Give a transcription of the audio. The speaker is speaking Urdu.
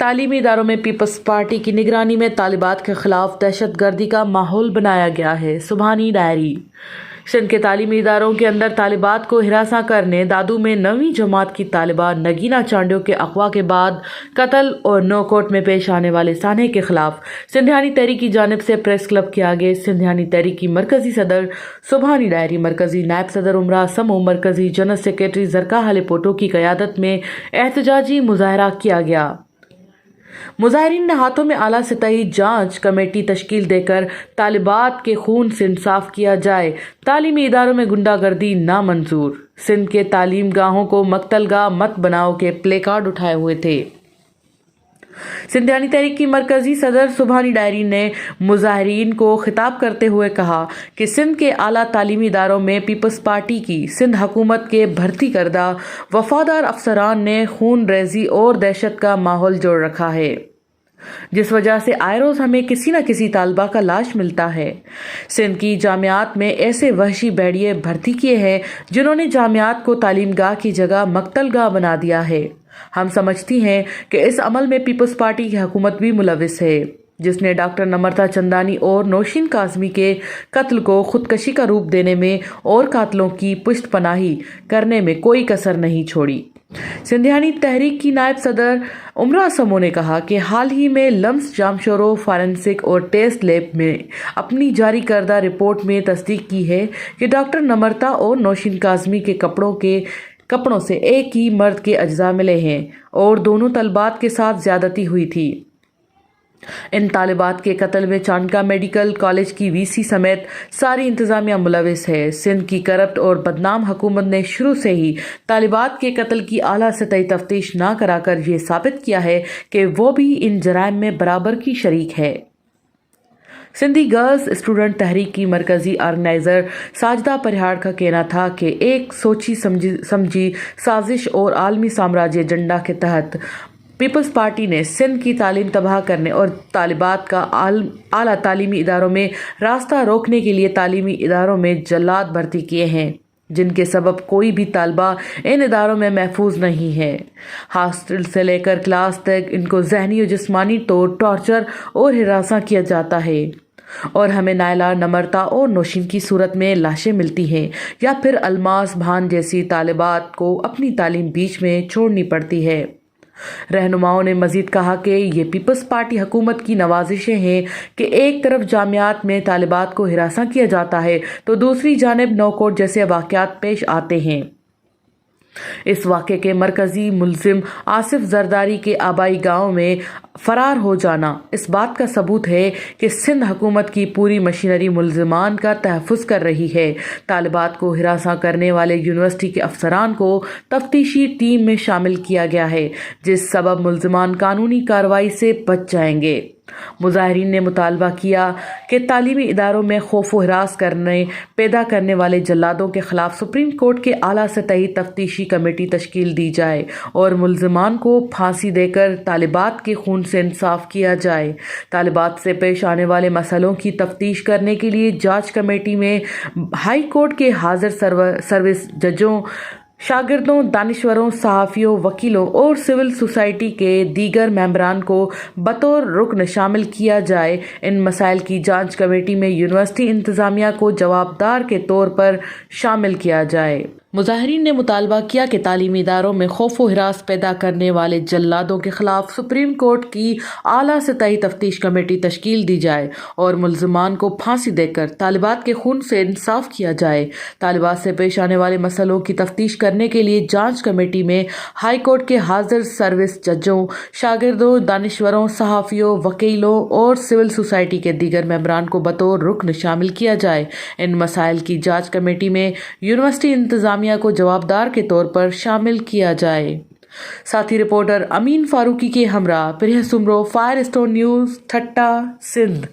تعلیمی اداروں میں پیپلز پارٹی کی نگرانی میں طالبات کے خلاف دہشت گردی کا ماحول بنایا گیا ہے۔ سبحانی ڈائری۔ سندھ کے تعلیمی اداروں کے اندر طالبات کو ہراساں کرنے دادو میں 9ویں جماعت کی طالبہ نگینا چانڈیو کے اغوا کے بعد قتل اور نو کورٹ میں پیش آنے والے سانحے کے خلاف سندھیانی تحریک کی جانب سے پریس کلب کے آگے سندھیانی تحریک کی مرکزی صدر سبحانی ڈائری، مرکزی نائب صدر عمرہ سمو، مرکزی جنرل سیکریٹری زرکا ہلے پوٹو کی قیادت میں احتجاجی مظاہرہ کیا گیا۔ مظاہرین نے ہاتھوں میں اعلیٰ سطحی جانچ کمیٹی تشکیل دے کر طالبات کے خون سے انصاف کیا جائے، تعلیمی اداروں میں غنڈہ گردی نامنظور، سندھ کے تعلیم گاہوں کو مقتل گاہ مت بناؤ کے پلے کارڈ اٹھائے ہوئے تھے۔ سندھیانی تحریک کی مرکزی صدر سبحانی ڈائری نے مظاہرین کو خطاب کرتے ہوئے کہا کہ سندھ کے اعلیٰ تعلیمی اداروں میں پیپلز پارٹی کی سندھ حکومت کے بھرتی کردہ وفادار افسران نے خون ریزی اور دہشت کا ماحول جوڑ رکھا ہے، جس وجہ سے آئے روز ہمیں کسی نہ کسی طالبہ کا لاش ملتا ہے۔ سندھ کی جامعات میں ایسے وحشی بھیڑیے بھرتی کیے ہیں جنہوں نے جامعات کو تعلیم گاہ کی جگہ مقتل گاہ بنا دیا ہے۔ ہم سمجھتی ہیں کہ اس عمل میں پیپلز پارٹی کی حکومت بھی ملوث ہے، جس نے ڈاکٹر نمرتا چندانی اور نوشین کاظمی کے قتل کو خودکشی کا روپ دینے میں اور قاتلوں کی پشت پناہی کرنے میں کوئی کسر نہیں چھوڑی۔ سندھیانی تحریک کی نائب صدر عمرہ سمو نے کہا کہ حال ہی میں لمس جامشورو فارنسک اور ٹیسٹ لیب میں اپنی جاری کردہ رپورٹ میں تصدیق کی ہے کہ ڈاکٹر نمرتا اور نوشین کاظمی کے کپڑوں سے ایک ہی مرد کے اجزاء ملے ہیں اور دونوں طالبات کے ساتھ زیادتی ہوئی تھی۔ ان طالبات کے قتل میں چانکا میڈیکل کالج کی وی سی سمیت ساری انتظامیہ ملوث ہے۔ سندھ کی کرپٹ اور بدنام حکومت نے شروع سے ہی طالبات کے قتل کی اعلیٰ سطحی تفتیش نہ کرا کر یہ ثابت کیا ہے کہ وہ بھی ان جرائم میں برابر کی شریک ہے۔ سندھی گرلز اسٹوڈنٹ تحریک کی مرکزی آرگنائزر ساجدہ پریہاڑ کا کہنا تھا کہ ایک سوچی سمجھی سازش اور عالمی سامراجی ایجنڈا کے تحت پیپلز پارٹی نے سندھ کی تعلیم تباہ کرنے اور طالبات کا اعلیٰ تعلیمی اداروں میں راستہ روکنے کے لیے تعلیمی اداروں میں جلاد بھرتی کیے ہیں، جن کے سبب کوئی بھی طالبہ ان اداروں میں محفوظ نہیں ہے۔ ہاسٹل سے لے کر کلاس تک ان کو ذہنی اور جسمانی طور ٹارچر اور ہراساں کیا جاتا ہے، اور ہمیں نائلہ، نمرتا اور نوشین کی صورت میں لاشیں ملتی ہیں، یا پھر الماس بھان جیسی طالبات کو اپنی تعلیم بیچ میں چھوڑنی پڑتی ہے۔ رہنماؤں نے مزید کہا کہ یہ پیپلز پارٹی حکومت کی نوازشیں ہیں کہ ایک طرف جامعات میں طالبات کو ہراساں کیا جاتا ہے تو دوسری جانب نو کورٹ جیسے واقعات پیش آتے ہیں۔ اس واقعے کے مرکزی ملزم آصف زرداری کے آبائی گاؤں میں فرار ہو جانا اس بات کا ثبوت ہے کہ سندھ حکومت کی پوری مشینری ملزمان کا تحفظ کر رہی ہے۔ طالبات کو ہراساں کرنے والے یونیورسٹی کے افسران کو تفتیشی ٹیم میں شامل کیا گیا ہے، جس سبب ملزمان قانونی کارروائی سے بچ جائیں گے۔ مظاہرین نے مطالبہ کیا کہ تعلیمی اداروں میں خوف و ہراس پیدا کرنے والے جلادوں کے خلاف سپریم کورٹ کے اعلیٰ سطحی تفتیشی کمیٹی تشکیل دی جائے اور ملزمان کو پھانسی دے کر طالبات کے خون سے انصاف کیا جائے۔ طالبات سے پیش آنے والے مسئلوں کی تفتیش کرنے کے لیے جانچ کمیٹی میں ہائی کورٹ کے حاضر سروس ججوں، شاگردوں، دانشوروں، صحافیوں، وکیلوں اور سول سوسائٹی کے دیگر ممبران کو بطور رکن شامل کیا جائے۔ ان مسائل کی جانچ کمیٹی میں یونیورسٹی انتظامیہ کو جوابدار کے طور پر شامل کیا جائے۔ مظاہرین نے مطالبہ کیا کہ تعلیمی اداروں میں خوف و ہراس پیدا کرنے والے جلادوں کے خلاف سپریم کورٹ کی اعلیٰ سطحی تفتیش کمیٹی تشکیل دی جائے اور ملزمان کو پھانسی دے کر طالبات کے خون سے انصاف کیا جائے۔ طالبات سے پیش آنے والے مسئلوں کی تفتیش کرنے کے لیے جانچ کمیٹی میں ہائی کورٹ کے حاضر سروس ججوں، شاگردوں، دانشوروں، صحافیوں، وکیلوں اور سول سوسائٹی کے دیگر ممبران کو بطور رکن شامل کیا جائے۔ ان مسائل کی جانچ کمیٹی میں یونیورسٹی انتظامیہ کو جوابدار کے طور پر شامل کیا جائے۔ ساتھی رپورٹر امین فاروقی کے ہمراہ Priya Samroo, Fire Stone News, Thatta, Sindh.